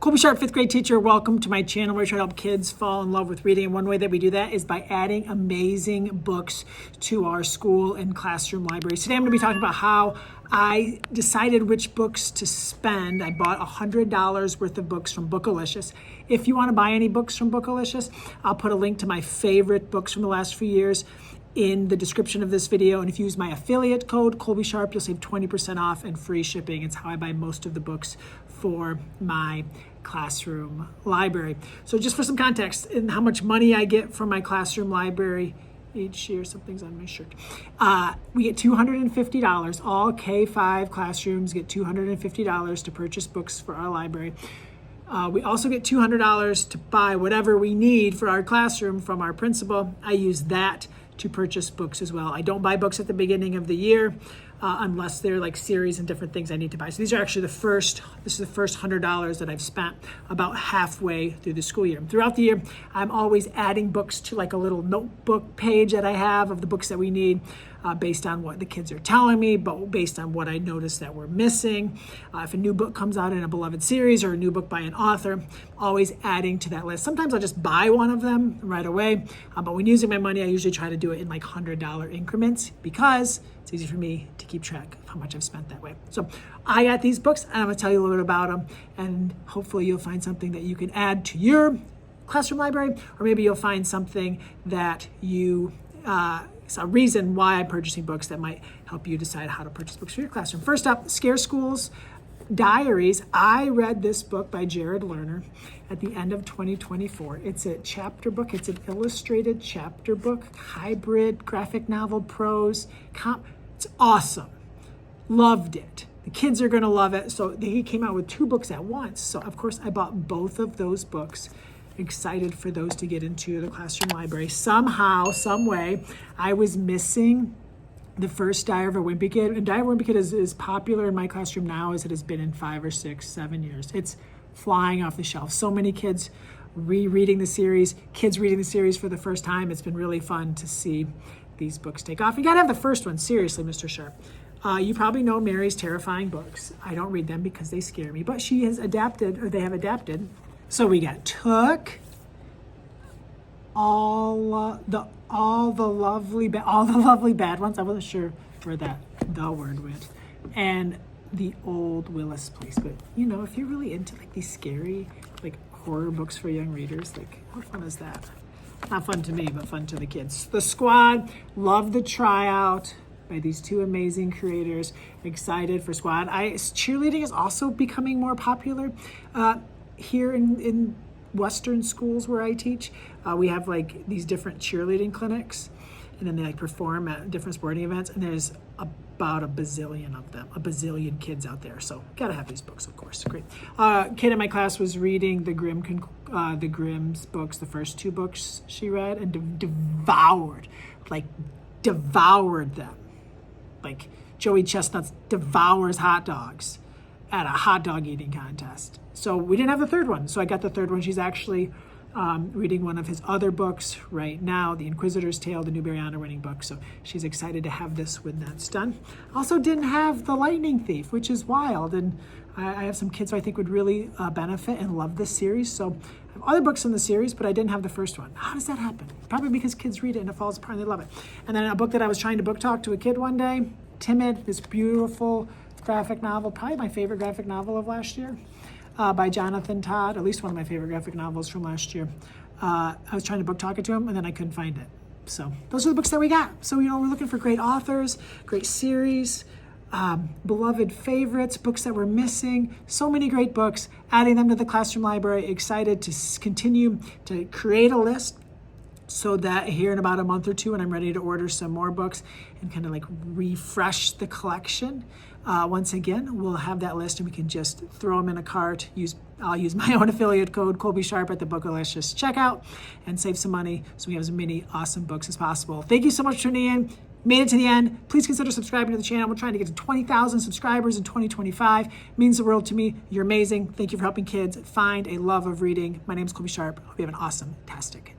Colby Sharp, fifth grade teacher. Welcome to my channel where I try to help kids fall in love with reading. And one way that we do that is by adding amazing books to our school and classroom libraries. Today I'm going to be talking about how I decided which books to spend. I bought $100 worth of books from Bookalicious. If you want to buy any books from Bookalicious, I'll put a link to my favorite books from the last few years in the description of this video. And if you use my affiliate code, Colby Sharp, you'll save 20% off and free shipping. It's how I buy most of the books for my classroom library. So just for some context and how much money I get from my classroom library each year, something's on my shirt. We get $250. All K-5 classrooms get $250 to purchase books for our library. We also get $200 to buy whatever we need for our classroom from our principal. I use that to purchase books as well. I don't buy books at the beginning of the year unless they're like series and different things I need to buy. So these are actually this is the first $100 that I've spent about halfway through the school year. Throughout the year, I'm always adding books to like a little notebook page that I have of the books that we need based on what the kids are telling me, but based on what I notice that we're missing. If a new book comes out in a beloved series or a new book by an author, always adding to that list. Sometimes I'll just buy one of them right away, but when using my money, I usually try to do it in like $100 increments because it's easy for me to keep track of how much I've spent that way. So I got these books and I'm gonna tell you a little bit about them, and hopefully you'll find something that you can add to your classroom library, or maybe you'll find something that you, it's a reason why I'm purchasing books that might help you decide how to purchase books for your classroom. First up, Scare Schools Diaries. I read this book by Jared Lerner at the end of 2024. It's a chapter book. It's an illustrated chapter book, hybrid, graphic novel, prose. It's awesome. Loved it. The kids are going to love it. So he came out with 2 books at once. So of course I bought both of those books. Excited for those to get into the classroom library. Somehow, some way, I was missing the first Diary of a Wimpy Kid. And Diary of a Wimpy Kid is as popular in my classroom now as it has been in 5 or 6, 7 years. It's flying off the shelf. So many kids rereading the series, kids reading the series for the first time. It's been really fun to see these books take off. You gotta have the first one, seriously, Mr. Sharp. You probably know Mary's terrifying books. I don't read them because they scare me, but she has adapted, or they have adapted. So we got Took, all the lovely bad ones. I wasn't sure where that the word went, and the Old Willis Place. But you know, if you're really into like these scary like horror books for young readers, like how fun is that? Not fun to me, but fun to the kids. The Squad, love the tryout by these 2 amazing creators. Excited for Squad. Cheerleading is also becoming more popular here in Western schools where I teach. We have like these different cheerleading clinics, and then they like perform at different sporting events, and there's about a bazillion of them, a bazillion kids out there. So gotta have these books, of course. Great. Kid in my class was reading the Grimm's books, the first 2 books she read, and devoured them. Like Joey Chestnuts devours hot dogs at a hot dog eating contest. So we didn't have the 3rd one. So I got the 3rd one. She's actually reading one of his other books right now, The Inquisitor's Tale, the Newbery Honor winning book. So she's excited to have this when that's done. Also didn't have The Lightning Thief, which is wild. And I have some kids who I think would really benefit and love this series. So I have other books in the series, but I didn't have the first one. How does that happen? Probably because kids read it and it falls apart and they love it. And then a book that I was trying to book talk to a kid one day, Timid, this beautiful graphic novel, probably my favorite graphic novel of last year, by Jonathan Todd, at least one of my favorite graphic novels from last year. I was trying to book talk it to him, and then I couldn't find it. So those are the books that we got. So, you know, we're looking for great authors, great series, beloved favorites, books that we're missing. So many great books, adding them to the classroom library. Excited to continue to create a list so that here in about a month or 2, when I'm ready to order some more books and kind of like refresh the collection, once again, we'll have that list and we can just throw them in a cart. I'll use my own affiliate code, Colby Sharp, at the Bookalicious checkout and save some money so we have as many awesome books as possible. Thank you so much for tuning in. Made it to the end. Please consider subscribing to the channel. We're trying to get to 20,000 subscribers in 2025. It means the world to me. You're amazing. Thank you for helping kids find a love of reading. My name is Colby Sharp. Hope you have an awesome, fantastic